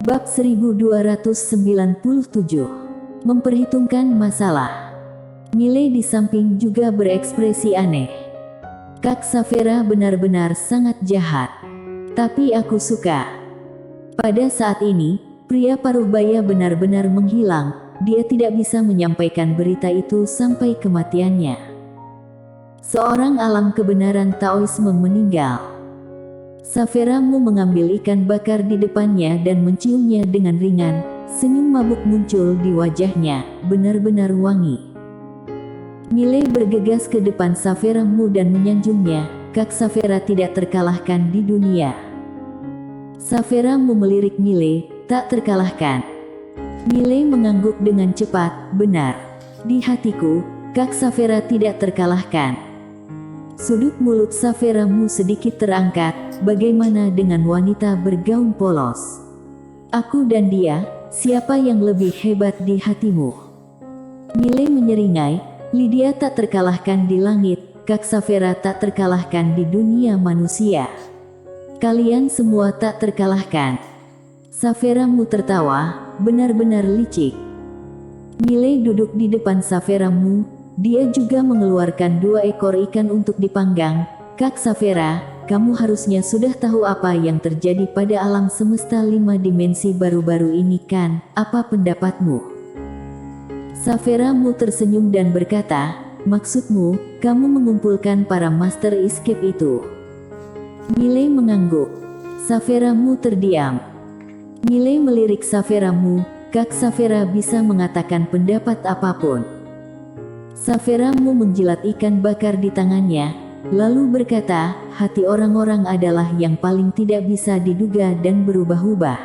Bab 1297. Memperhitungkan masalah. Miley di samping juga berekspresi aneh. Kak Saphira benar-benar sangat jahat. Tapi aku suka. Pada saat ini, pria parubaya benar-benar menghilang. Dia tidak bisa menyampaikan berita itu sampai kematiannya. Seorang alam kebenaran Taoisme meninggal. Saphira Mu mengambil ikan bakar di depannya dan menciumnya dengan ringan. Senyum mabuk muncul di wajahnya, benar-benar wangi. Miley bergegas ke depan Saphira Mu dan menyanjungnya. Kak Saphira tidak terkalahkan di dunia. Saphira Mu melirik Miley, tak terkalahkan. Miley mengangguk dengan cepat, benar. Di hatiku, Kak Saphira tidak terkalahkan. Sudut mulut Saphira Mu sedikit terangkat. Bagaimana dengan wanita bergaun polos? Aku dan dia, siapa yang lebih hebat di hatimu? Miley menyeringai, Lydia tak terkalahkan di langit, Kak Saphira tak terkalahkan di dunia manusia. Kalian semua tak terkalahkan. Saphira Mu tertawa, benar-benar licik. Miley duduk di depan Saphira Mu, dia juga mengeluarkan 2 ekor ikan untuk dipanggang. Kak Saphira, kamu harusnya sudah tahu apa yang terjadi pada alam semesta 5 dimensi baru-baru ini kan? Apa pendapatmu? Saphira Mu tersenyum dan berkata, maksudmu, kamu mengumpulkan para master escape itu? Miley mengangguk. Saphira Mu terdiam. Miley melirik Saphira Mu, Kak Saphira bisa mengatakan pendapat apapun. Saphira Mu menjilat ikan bakar di tangannya, lalu berkata, hati orang-orang adalah yang paling tidak bisa diduga dan berubah-ubah.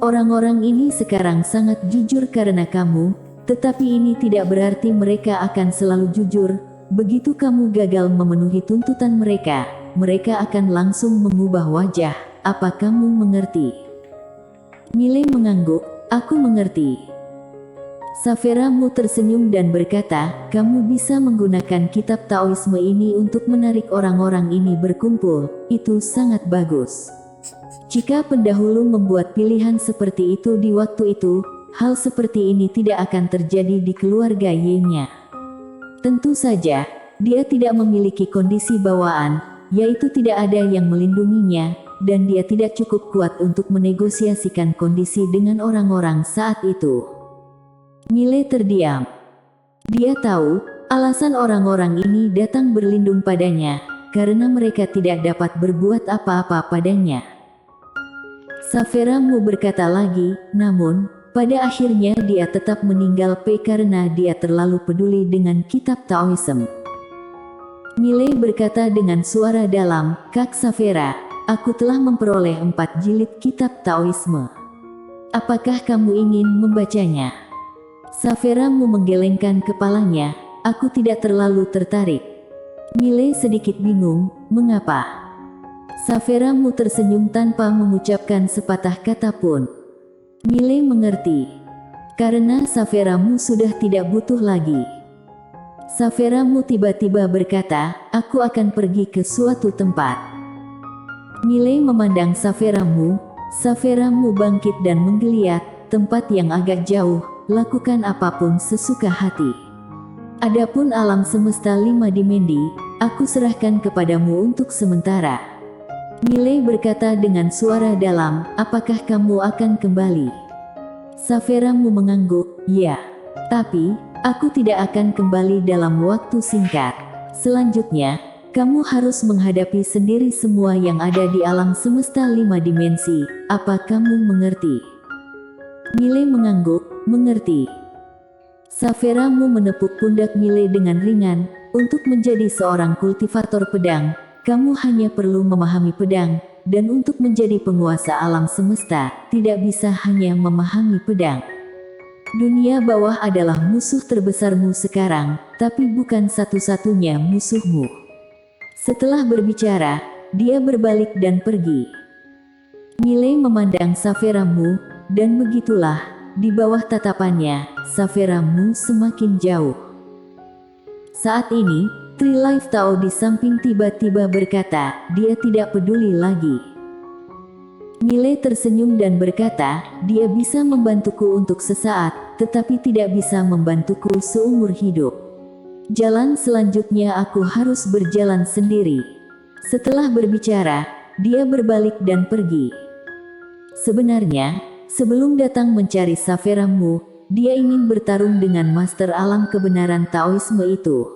Orang-orang ini sekarang sangat jujur karena kamu, tetapi ini tidak berarti mereka akan selalu jujur. Begitu kamu gagal memenuhi tuntutan mereka, mereka akan langsung mengubah wajah. Apa kamu mengerti? Miley mengangguk, aku mengerti. Saphira Mu tersenyum dan berkata, kamu bisa menggunakan kitab Taoisme ini untuk menarik orang-orang ini berkumpul, itu sangat bagus. Jika pendahulu membuat pilihan seperti itu di waktu itu, hal seperti ini tidak akan terjadi di keluarga Ye-nya. Tentu saja, dia tidak memiliki kondisi bawaan, yaitu tidak ada yang melindunginya, dan dia tidak cukup kuat untuk menegosiasikan kondisi dengan orang-orang saat itu. Miley terdiam. Dia tahu, alasan orang-orang ini datang berlindung padanya, karena mereka tidak dapat berbuat apa-apa padanya. Saphira Mu berkata lagi, namun, pada akhirnya dia tetap meninggal karena dia terlalu peduli dengan kitab Taoisme. Miley berkata dengan suara dalam, Kak Saphira, aku telah memperoleh 4 jilid kitab Taoisme. Apakah kamu ingin membacanya? Saphira Mu menggelengkan kepalanya, aku tidak terlalu tertarik. Miley sedikit bingung, mengapa? Saphira Mu tersenyum tanpa mengucapkan sepatah kata pun. Miley mengerti. Karena Saphira Mu sudah tidak butuh lagi. Saphira Mu tiba-tiba berkata, aku akan pergi ke suatu tempat. Miley memandang Saphira Mu. Saphira Mu bangkit dan menggeliat, tempat yang agak jauh. Lakukan apapun sesuka hati. Adapun alam semesta 5 dimensi, aku serahkan kepadamu untuk sementara. Miley berkata dengan suara dalam, apakah kamu akan kembali? Saphira Mu mengangguk, ya. Tapi, aku tidak akan kembali dalam waktu singkat. Selanjutnya, kamu harus menghadapi sendiri semua yang ada di alam semesta 5 dimensi. Apa kamu mengerti? Miley mengangguk, mengerti. Saphira Mu menepuk pundak Miley dengan ringan, untuk menjadi seorang kultivator pedang, kamu hanya perlu memahami pedang, dan untuk menjadi penguasa alam semesta, tidak bisa hanya memahami pedang. Dunia bawah adalah musuh terbesarmu sekarang, tapi bukan satu-satunya musuhmu. Setelah berbicara, dia berbalik dan pergi. Miley memandang Saphira Mu, dan begitulah, di bawah tatapannya, Saphira Mu semakin jauh. Saat ini, Tri Life Tao di samping tiba-tiba berkata, dia tidak peduli lagi. Mile tersenyum dan berkata, dia bisa membantuku untuk sesaat, tetapi tidak bisa membantuku seumur hidup. Jalan selanjutnya aku harus berjalan sendiri. Setelah berbicara, dia berbalik dan pergi. Sebenarnya, sebelum datang mencari Saveramu, dia ingin bertarung dengan master alam kebenaran Taoisme itu.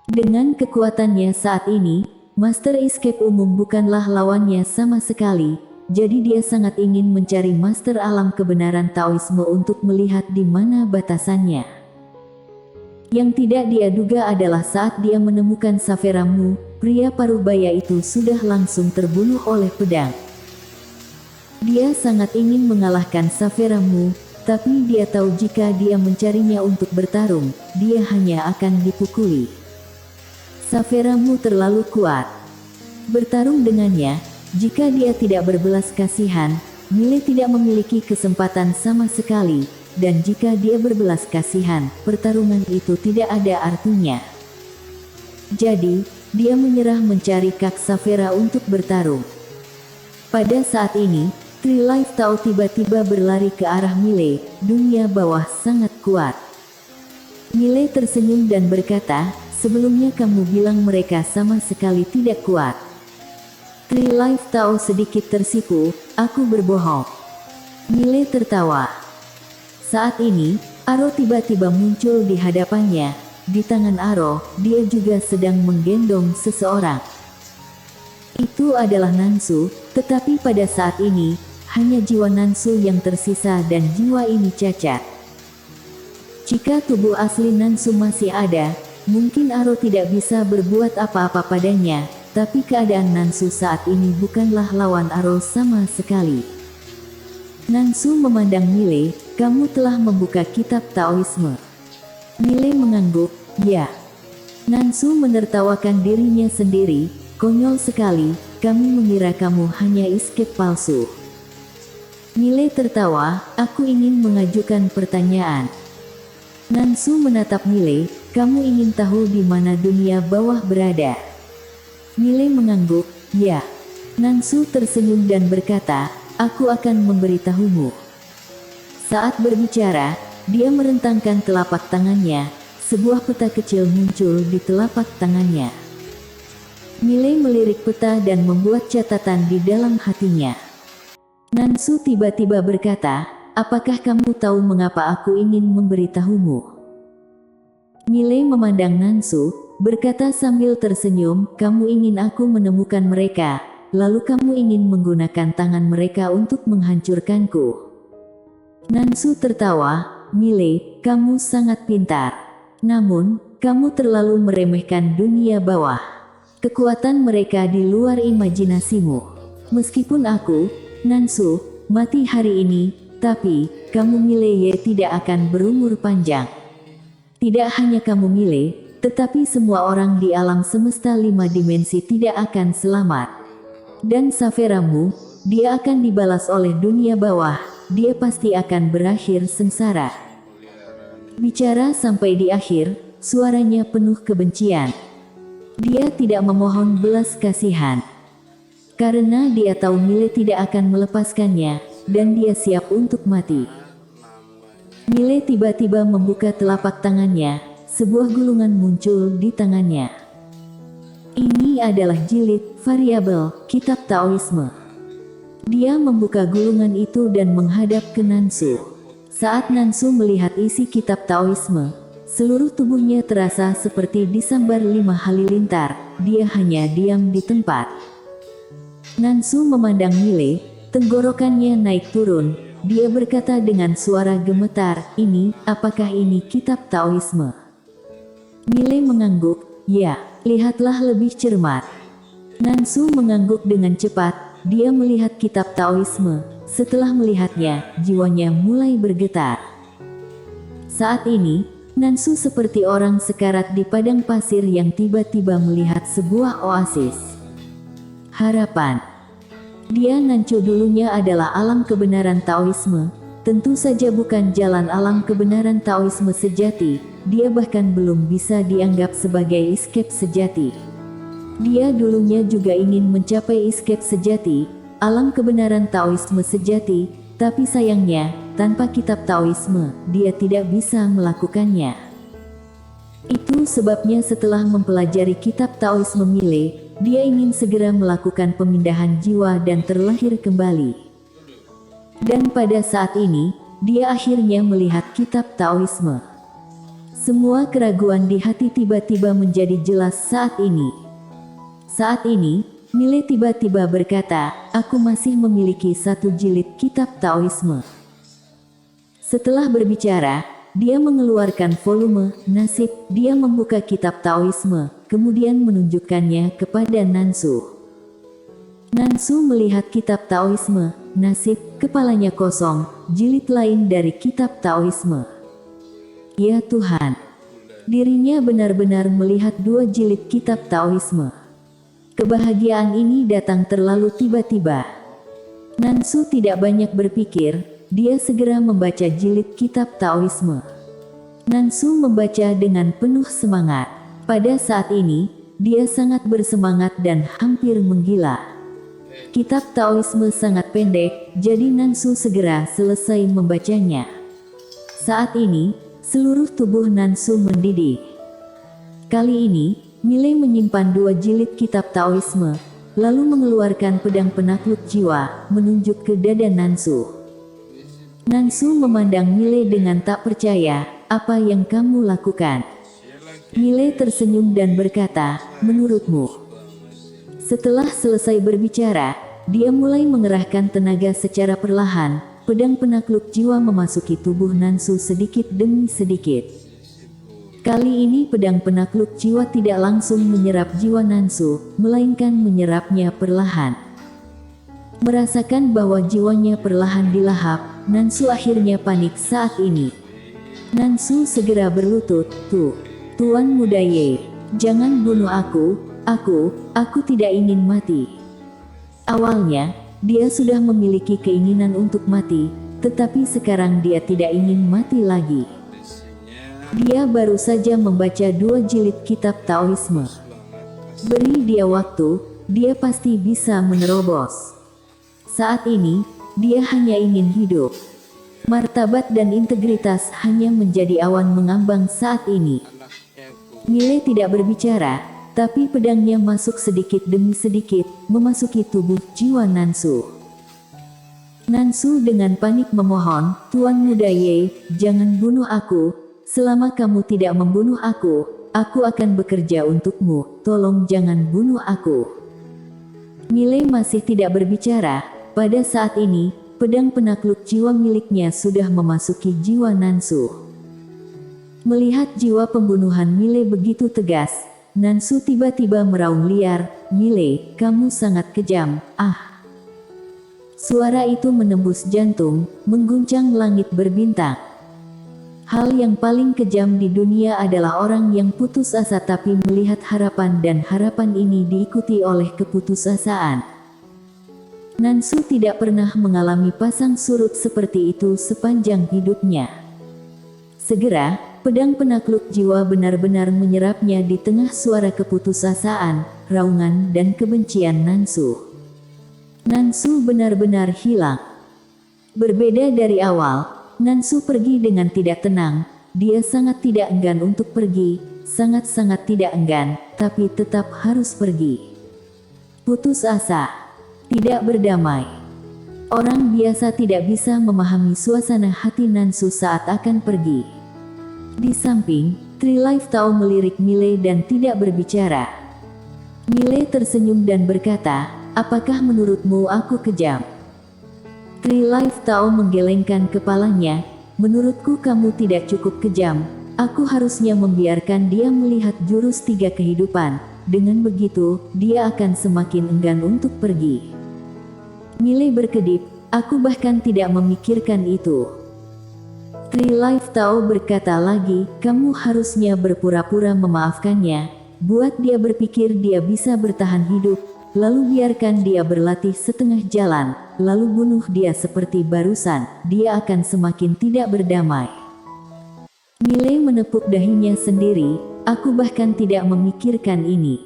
Dengan kekuatannya saat ini, Master Escape umum bukanlah lawannya sama sekali, jadi dia sangat ingin mencari master alam kebenaran Taoisme untuk melihat di mana batasannya. Yang tidak dia duga adalah saat dia menemukan Saveramu, pria parubaya itu sudah langsung terbunuh oleh pedang. Dia sangat ingin mengalahkan Saveramu, tapi dia tahu jika dia mencarinya untuk bertarung, dia hanya akan dipukuli. Saveramu terlalu kuat. Bertarung dengannya, jika dia tidak berbelas kasihan, Mile tidak memiliki kesempatan sama sekali, dan jika dia berbelas kasihan, pertarungan itu tidak ada artinya. Jadi, dia menyerah mencari Kak Savera untuk bertarung. Pada saat ini, Tree Life Tao tiba-tiba berlari ke arah Mile, dunia bawah sangat kuat. Mile tersenyum dan berkata, sebelumnya kamu bilang mereka sama sekali tidak kuat. Tree Life Tao sedikit tersipu, aku berbohong. Mile tertawa. Saat ini, Aro tiba-tiba muncul di hadapannya. Di tangan Aro, dia juga sedang menggendong seseorang. Itu adalah Nansu, tetapi pada saat ini, hanya jiwa Nansu yang tersisa dan jiwa ini cacat. Jika tubuh asli Nansu masih ada, mungkin Aro tidak bisa berbuat apa-apa padanya, tapi keadaan Nansu saat ini bukanlah lawan Aro sama sekali. Nansu memandang Mile, kamu telah membuka kitab Taoisme. Mile mengangguk, ya. Nansu menertawakan dirinya sendiri, konyol sekali, kami mengira kamu hanya escape palsu. Mile tertawa, aku ingin mengajukan pertanyaan. Nansu menatap Mile, kamu ingin tahu di mana dunia bawah berada? Mile mengangguk, ya. Nansu tersenyum dan berkata, aku akan memberitahumu. Saat berbicara, dia merentangkan telapak tangannya, sebuah peta kecil muncul di telapak tangannya. Mile melirik peta dan membuat catatan di dalam hatinya. Nansu tiba-tiba berkata, apakah kamu tahu mengapa aku ingin memberitahumu? Mile memandang Nansu, berkata sambil tersenyum, kamu ingin aku menemukan mereka, lalu kamu ingin menggunakan tangan mereka untuk menghancurkanku. Nansu tertawa, Mile, kamu sangat pintar. Namun, kamu terlalu meremehkan dunia bawah. Kekuatan mereka di luar imajinasimu. Meskipun aku, Nansu, mati hari ini, tapi, kamu Mile tidak akan berumur panjang. Tidak hanya kamu Mile, tetapi semua orang di alam semesta 5 dimensi tidak akan selamat. Dan Saveramu, dia akan dibalas oleh dunia bawah, dia pasti akan berakhir sengsara. Bicara sampai di akhir, suaranya penuh kebencian. Dia tidak memohon belas kasihan. Karena dia tahu Mile tidak akan melepaskannya, dan dia siap untuk mati. Mile tiba-tiba membuka telapak tangannya, sebuah gulungan muncul di tangannya. Ini adalah jilid, variabel, kitab Taoisme. Dia membuka gulungan itu dan menghadap ke Nansu. Saat Nansu melihat isi kitab Taoisme, seluruh tubuhnya terasa seperti disambar 5 halilintar, dia hanya diam di tempat. Nansu memandang Mile, tenggorokannya naik turun, dia berkata dengan suara gemetar, apakah ini kitab Taoisme? Mile mengangguk, ya, lihatlah lebih cermat. Nansu mengangguk dengan cepat, dia melihat kitab Taoisme, setelah melihatnya, jiwanya mulai bergetar. Saat ini, Nansu seperti orang sekarat di padang pasir yang tiba-tiba melihat sebuah oasis. Harapan. Dia Nancu dulunya adalah alam kebenaran Taoisme, tentu saja bukan jalan alam kebenaran Taoisme sejati, dia bahkan belum bisa dianggap sebagai escape sejati. Dia dulunya juga ingin mencapai escape sejati, alam kebenaran Taoisme sejati, tapi sayangnya, tanpa kitab Taoisme, dia tidak bisa melakukannya. Itu sebabnya setelah mempelajari kitab Taoisme Mile, dia ingin segera melakukan pemindahan jiwa dan terlahir kembali. Dan pada saat ini, dia akhirnya melihat kitab Taoisme. Semua keraguan di hati tiba-tiba menjadi jelas saat ini. Saat ini, Mile tiba-tiba berkata, aku masih memiliki 1 jilid kitab Taoisme. Setelah berbicara, dia mengeluarkan volume Nasib. Dia membuka kitab Taoisme, kemudian menunjukkannya kepada Nansu. Nansu melihat kitab Taoisme Nasib, kepalanya kosong, jilid lain dari kitab Taoisme. Ya Tuhan, dirinya benar-benar melihat 2 jilid kitab Taoisme. Kebahagiaan ini datang terlalu tiba-tiba. Nansu tidak banyak berpikir, dia segera membaca jilid kitab Taoisme. Nansu membaca dengan penuh semangat. Pada saat ini, dia sangat bersemangat dan hampir menggila. Kitab Taoisme sangat pendek, jadi Nansu segera selesai membacanya. Saat ini, seluruh tubuh Nansu mendidih. Kali ini, Mile menyimpan 2 jilid kitab Taoisme, lalu mengeluarkan pedang penakluk jiwa, menunjuk ke dada Nansu. Nansu memandang Mile dengan tak percaya, apa yang kamu lakukan? Mile tersenyum dan berkata, menurutmu? Setelah selesai berbicara, dia mulai mengerahkan tenaga secara perlahan. Pedang penakluk jiwa memasuki tubuh Nansu sedikit demi sedikit. Kali ini pedang penakluk jiwa tidak langsung menyerap jiwa Nansu, melainkan menyerapnya perlahan. Merasakan bahwa jiwanya perlahan dilahap, Nansu akhirnya panik saat ini. Nansu segera berlutut, Tuan Muda Ye, jangan bunuh aku tidak ingin mati. Awalnya, dia sudah memiliki keinginan untuk mati, tetapi sekarang dia tidak ingin mati lagi. Dia baru saja membaca 2 jilid kitab Taoisme. Beri dia waktu, dia pasti bisa menerobos. Saat ini, dia hanya ingin hidup. Martabat dan integritas hanya menjadi awan mengambang saat ini. Mile tidak berbicara, tapi pedangnya masuk sedikit demi sedikit, memasuki tubuh jiwa Nansu. Nansu dengan panik memohon, Tuan Muda Ye, jangan bunuh aku, selama kamu tidak membunuh aku akan bekerja untukmu, tolong jangan bunuh aku. Mile masih tidak berbicara, pada saat ini, pedang penakluk jiwa miliknya sudah memasuki jiwa Nansu. Melihat jiwa pembunuhan Mile begitu tegas, Nansu tiba-tiba meraung liar, Mile, kamu sangat kejam, Suara itu menembus jantung, mengguncang langit berbintang. Hal yang paling kejam di dunia adalah orang yang putus asa tapi melihat harapan dan harapan ini diikuti oleh keputusasaan. Nansu tidak pernah mengalami pasang surut seperti itu sepanjang hidupnya. Segera, pedang penakluk jiwa benar-benar menyerapnya di tengah suara keputusasaan, raungan dan kebencian Nansu. Nansu benar-benar hilang. Berbeda dari awal, Nansu pergi dengan tidak tenang. Dia sangat tidak enggan untuk pergi, sangat-sangat tidak enggan, tapi tetap harus pergi. Putus asa, tidak berdamai. Orang biasa tidak bisa memahami suasana hati Nansu saat akan pergi. Di samping, Trilife Tao melirik Mile dan tidak berbicara. Mile tersenyum dan berkata, apakah menurutmu aku kejam? Trilife Tao menggelengkan kepalanya, menurutku kamu tidak cukup kejam, aku harusnya membiarkan dia melihat jurus 3 kehidupan, dengan begitu, dia akan semakin enggan untuk pergi. Mile berkedip, aku bahkan tidak memikirkan itu. Trilife Tao berkata lagi, kamu harusnya berpura-pura memaafkannya, buat dia berpikir dia bisa bertahan hidup, lalu biarkan dia berlatih setengah jalan, lalu bunuh dia seperti barusan, dia akan semakin tidak berdamai. Mile menepuk dahinya sendiri, aku bahkan tidak memikirkan ini.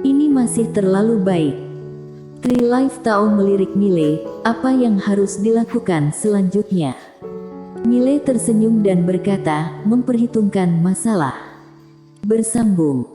Ini masih terlalu baik. Life Tao melirik Mile, apa yang harus dilakukan selanjutnya? Mile tersenyum dan berkata, memperhitungkan masalah. Bersambung.